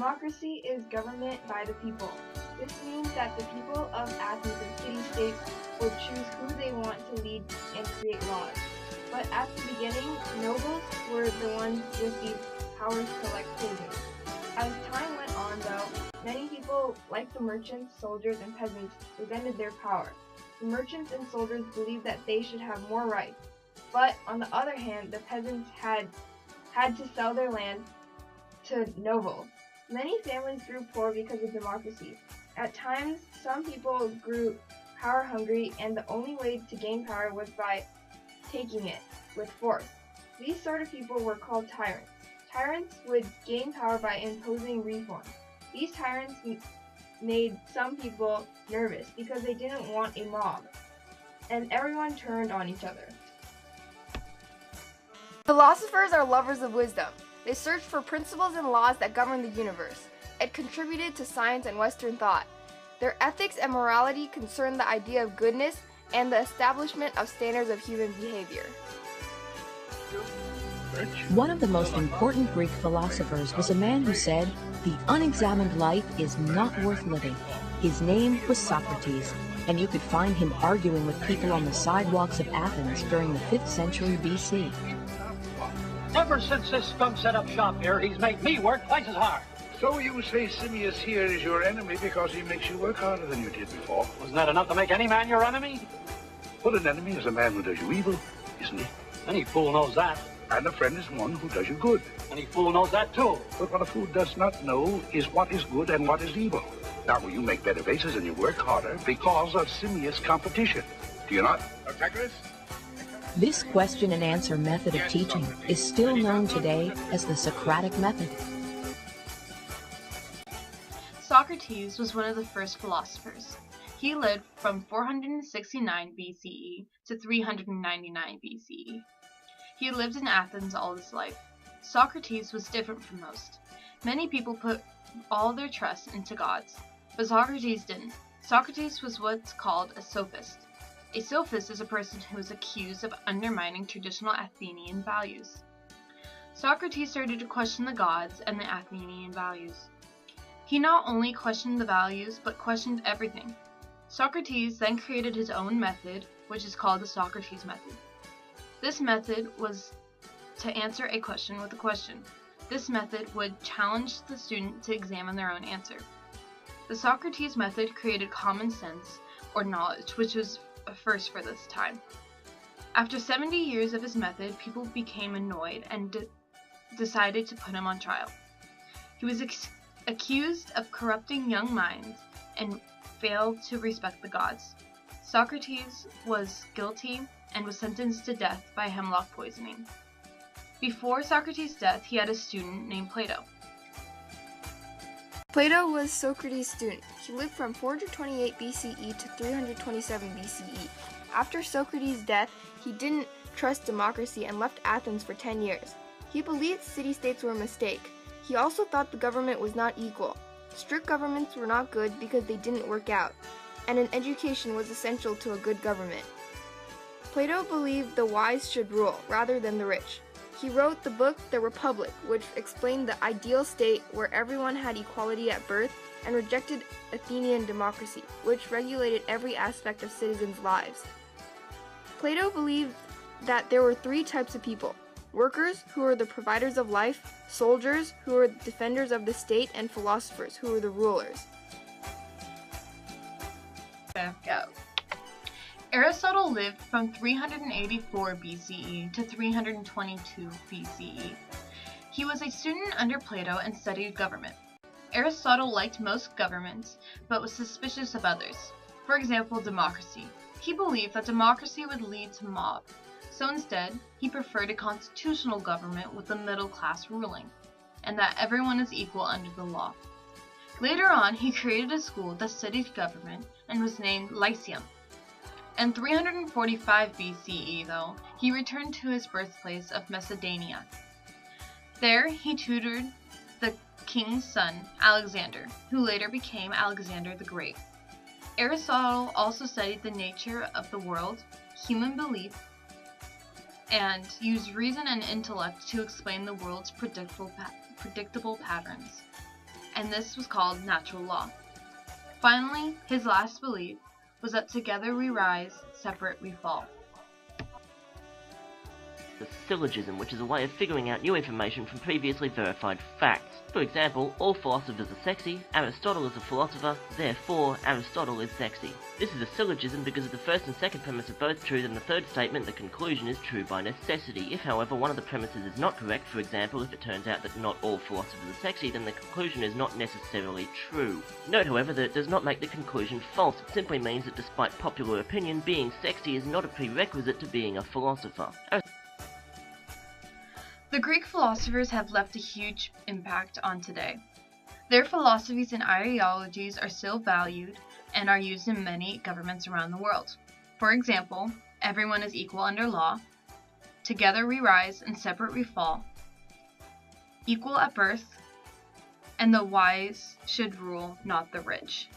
Democracy is government by the people. This means that the people of Athens and city-states will choose who they want to lead and create laws. But at the beginning, nobles were the ones with these powers to elect citizens. As time went on, though, many people, like the merchants, soldiers, and peasants, resented their power. The merchants and soldiers believed that they should have more rights. But, on the other hand, the peasants had to sell their land to nobles. Many families grew poor because of democracy. At times, some people grew power-hungry, and the only way to gain power was by taking it with force. These sort of people were called tyrants. Tyrants would gain power by imposing reforms. These tyrants made some people nervous because they didn't want a mob, and everyone turned on each other. Philosophers are lovers of wisdom. They searched for principles and laws that govern the universe. It contributed to science and Western thought. Their ethics and morality concern the idea of goodness and the establishment of standards of human behavior. One of the most important Greek philosophers was a man who said, "The unexamined life is not worth living." His name was Socrates, and you could find him arguing with people on the sidewalks of Athens during the 5th century BC. Ever since this skunk set up shop here, he's made me work twice as hard. So you say Simmias here is your enemy because he makes you work harder than you did before? Wasn't that enough to make any man your enemy? But an enemy is a man who does you evil, isn't he? Any fool knows that. And a friend is one who does you good. Any fool knows that too. But what a fool does not know is what is good and what is evil. Now, you make better vases and you work harder because of Simmias competition. Do you not? Pythagoras? This question and answer method of teaching is still known today as the Socratic method. Socrates was one of the first philosophers. He lived from 469 BCE to 399 BCE. He lived in Athens all his life. Socrates was different from most. Many people put all their trust into gods, but Socrates didn't. Socrates was what's called a sophist. A sophist is a person who is accused of undermining traditional Athenian values. Socrates started to question the gods and the Athenian values. He not only questioned the values, but questioned everything. Socrates then created his own method, which is called the Socrates method. This method was to answer a question with a question. This method would challenge the student to examine their own answer. The Socrates method created common sense, or knowledge, which was a first for this time. After 70 years of his method, people became annoyed and decided to put him on trial. He was accused of corrupting young minds and failed to respect the gods. Socrates was guilty and was sentenced to death by hemlock poisoning. Before Socrates' death, he had a student named Plato. Plato was Socrates' student. He lived from 428 BCE to 327 BCE. After Socrates' death, he didn't trust democracy and left Athens for 10 years. He believed city-states were a mistake. He also thought the government was not equal. Strict governments were not good because they didn't work out, and an education was essential to a good government. Plato believed the wise should rule rather than the rich. He wrote the book The Republic, which explained the ideal state where everyone had equality at birth, and rejected Athenian democracy, which regulated every aspect of citizens' lives. Plato believed that there were three types of people: workers, who were the providers of life; soldiers, who were the defenders of the state; and philosophers, who were the rulers. Go. Aristotle lived from 384 BCE to 322 BCE. He was a student under Plato and studied government. Aristotle liked most governments, but was suspicious of others. For example, democracy. He believed that democracy would lead to mob, so instead, he preferred a constitutional government with the middle class ruling, and that everyone is equal under the law. Later on, he created a school that studied government and was named Lyceum. In 345 BCE, though, he returned to his birthplace of Macedonia. There, he tutored the king's son, Alexander, who later became Alexander the Great. Aristotle also studied the nature of the world, human belief, and used reason and intellect to explain the world's predictable patterns. and this was called natural law. Finally, his last belief was that together we rise, separate we fall. The syllogism, which is a way of figuring out new information from previously verified facts. For example, all philosophers are sexy, Aristotle is a philosopher, therefore Aristotle is sexy. This is a syllogism because if the first and second premise are both true, then the third statement, the conclusion, is true by necessity. If, however, one of the premises is not correct, for example, if it turns out that not all philosophers are sexy, then the conclusion is not necessarily true. Note, however, that it does not make the conclusion false. It simply means that despite popular opinion, being sexy is not a prerequisite to being a philosopher. The Greek philosophers have left a huge impact on today. Their philosophies and ideologies are still valued and are used in many governments around the world. For example, everyone is equal under law, together we rise and separate we fall, equal at birth, and the wise should rule, not the rich.